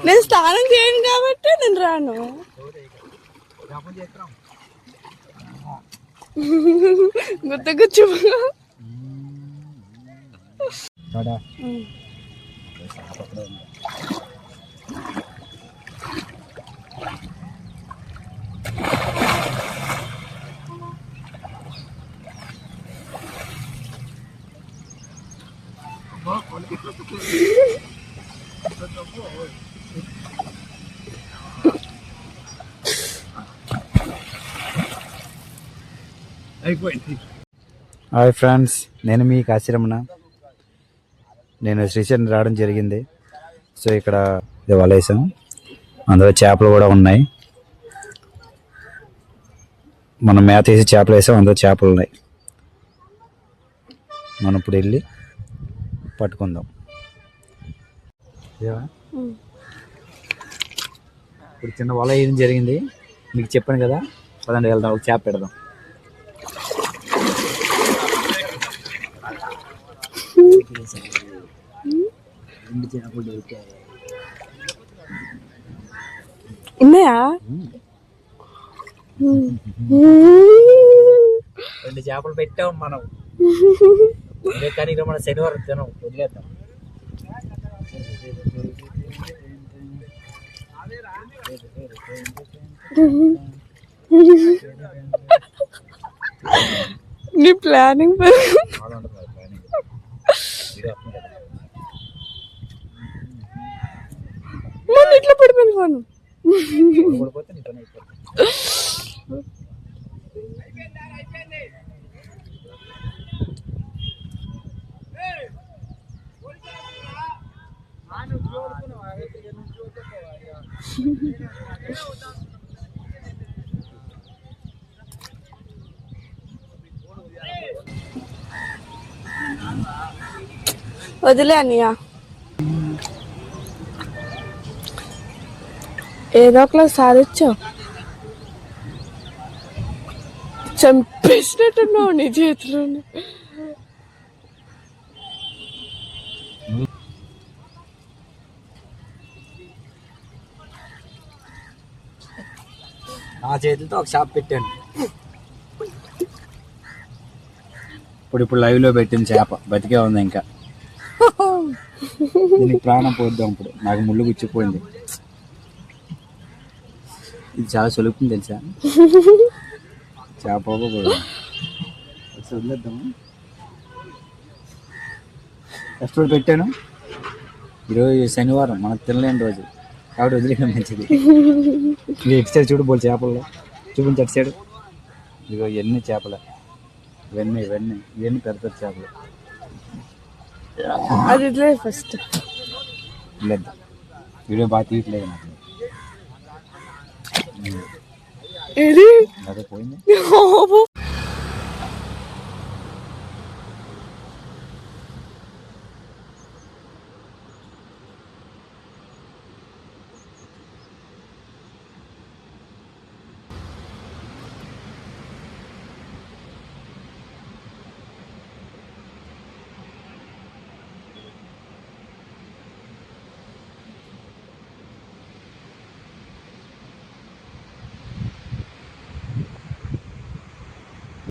నేను స్నానం చేయను కాబట్టి నేను రాను. గుర్తుకొచ్చు హాయ్ ఫ్రెండ్స్, నేను మీ కాశీరమణ. నేను శ్రీశైలం రావడం జరిగింది. సో ఇక్కడ వలేసాం, అందులో చేపలు కూడా ఉన్నాయి. మనం మేత వేసి చేపలు వేసాం, అందులో చేపలు ఉన్నాయి. మనం ఇప్పుడు వెళ్ళి పట్టుకుందాం. ఇప్పుడు చిన్న వల వేయడం జరిగింది, మీకు చెప్పాను కదా. పదండి వెళ్దాం, ఒక చేప పెడదాం. ఉన్నాయా? 2 చేపలు పెట్టాం మనం. కానీ ఇక మన శనివారం తినం, వదిలేద్దాం. నీ ప్లానింగ్ ఇట్లా పడిపోయింది ఫోన్. వదిలే అన్నయ్య, ఏదో ఒకలా సాధించావు. చంపేసినట్టున్నావు నీ చేతిలోని. నా చేతులతో ఒక షాప్ పెట్టాను. ఇప్పుడు లైవ్ లో పెట్టిన చేప బతికే ఉంది. ఇంకా దీనికి ప్రాణం పోద్దాం. ఇప్పుడు నాకు ముళ్ళు గుచ్చిపోయింది. ఇది చాలా సులుపుని తెలుసా చేప. వదిలేద్దాము, కష్టపడి పెట్టాను. ఈరోజు శనివారం, మనకు తినలేని రోజు కాబట్టి వదిలేయడం మంచిది. ఇది ఎటు సైడ్ చూడు, బోల్ చేపల్లో చూపించి అటు సైడ్. ఇదిగో ఎన్ని చేపలు, ఇవన్నీ పెద్ద పెద్ద చేపలు. అది లేదు ఫస్ట్ లేదు, వీడియో బాగా తీయట్లేదు నాకు. ఏది అదే పోయింది.